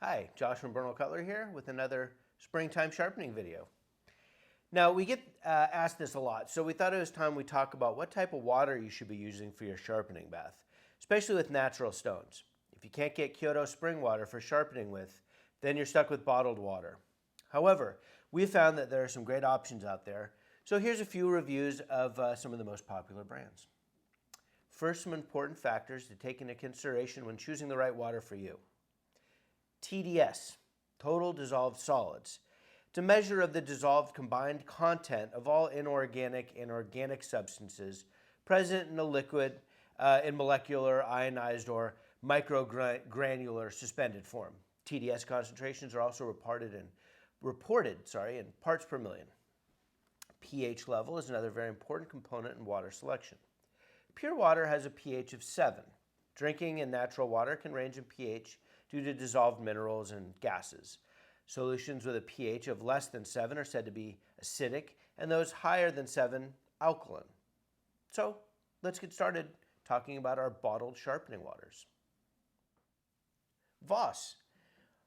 Hi, Josh from Bernal Cutlery here with another springtime sharpening video. Now, we get asked this a lot, so we thought it was time we talk about what type of water you should be using for your sharpening bath, especially with natural stones. If you can't get Kyoto spring water for sharpening with, then you're stuck with bottled water. However, we found that there are some great options out there, so here's a few reviews of some of the most popular brands. First, some important factors to take into consideration when choosing the right water for you. TDS, total dissolved solids. It's a measure of the dissolved combined content of all inorganic and organic substances present in a liquid in molecular, ionized, or microgranular suspended form. TDS concentrations are also reported in parts per million. pH level is another very important component in water selection. Pure water has a pH of 7. Drinking and natural water can range in pH due to dissolved minerals and gases. Solutions with a pH of less than 7 are said to be acidic, and those higher than 7, alkaline. So let's get started talking about our bottled sharpening waters. Voss.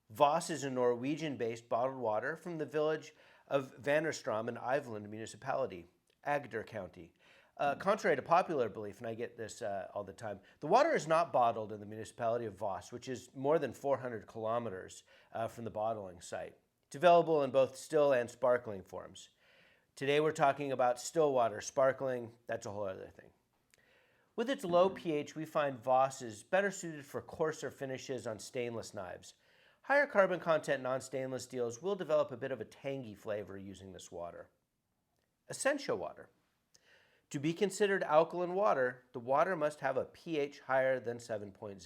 Voss is a Norwegian-based bottled water from the village of Vanderstrom in Iveland municipality, Agder County. Contrary to popular belief, and I get this all the time, the water is not bottled in the municipality of Voss, which is more than 400 kilometers from the bottling site. It's available in both still and sparkling forms. Today we're talking about still water. Sparkling, that's a whole other thing. With its low pH, we find Voss is better suited for coarser finishes on stainless knives. Higher carbon content non-stainless steels will develop a bit of a tangy flavor using this water. Essential water. To be considered alkaline water, the water must have a pH higher than 7.0.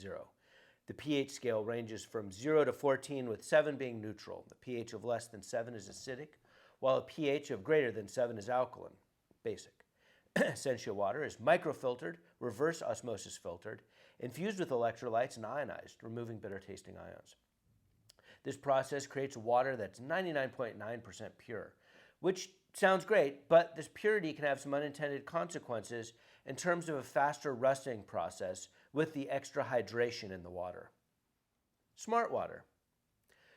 The pH scale ranges from 0 to 14, with 7 being neutral. The pH of less than 7 is acidic, while a pH of greater than 7 is alkaline, basic. Essential water is microfiltered, reverse osmosis filtered, infused with electrolytes and ionized, removing bitter tasting ions. This process creates water that's 99.9% pure, which sounds great, but this purity can have some unintended consequences in terms of a faster rusting process with the extra hydration in the water. Smart water.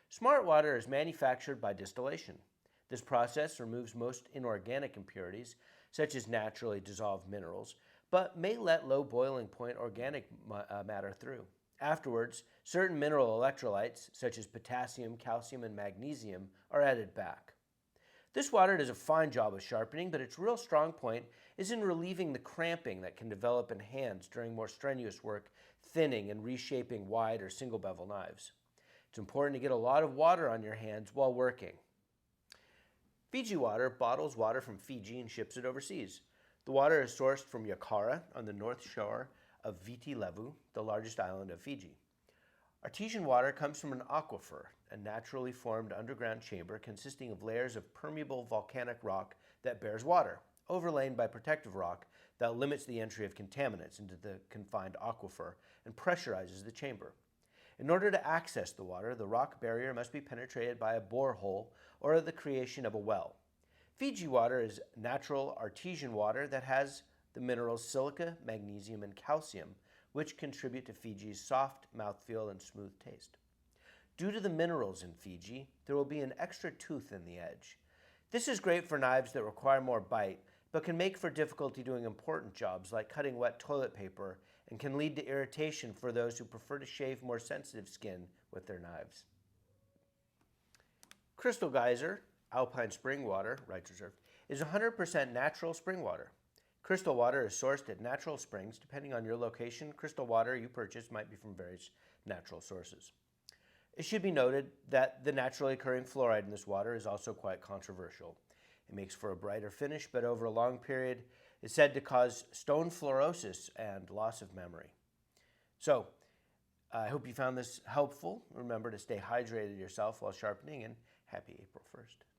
Smart water is manufactured by distillation. This process removes most inorganic impurities, such as naturally dissolved minerals, but may let low boiling point organic matter through. Afterwards, certain mineral electrolytes, such as potassium, calcium, and magnesium, are added back. This water does a fine job of sharpening, but its real strong point is in relieving the cramping that can develop in hands during more strenuous work, thinning and reshaping wide or single bevel knives. It's important to get a lot of water on your hands while working. Fiji Water bottles water from Fiji and ships it overseas. The water is sourced from Yakara on the north shore of Viti Levu, the largest island of Fiji. Artesian water comes from an aquifer, a naturally formed underground chamber consisting of layers of permeable volcanic rock that bears water, overlain by protective rock that limits the entry of contaminants into the confined aquifer and pressurizes the chamber. In order to access the water, the rock barrier must be penetrated by a borehole or the creation of a well. Fiji water is natural artesian water that has the minerals silica, magnesium, and calcium, which contribute to Fiji's soft mouthfeel and smooth taste. Due to the minerals in Fiji, there will be an extra tooth in the edge. This is great for knives that require more bite, but can make for difficulty doing important jobs like cutting wet toilet paper and can lead to irritation for those who prefer to shave more sensitive skin with their knives. Crystal Geyser, alpine spring water, rights reserved, is 100% natural spring water. Crystal water is sourced at natural springs. Depending on your location, crystal water you purchase might be from various natural sources. It should be noted that the naturally occurring fluoride in this water is also quite controversial. It makes for a brighter finish, but over a long period is said to cause stone fluorosis and loss of memory. So, I hope you found this helpful. Remember to stay hydrated yourself while sharpening, and happy April 1st.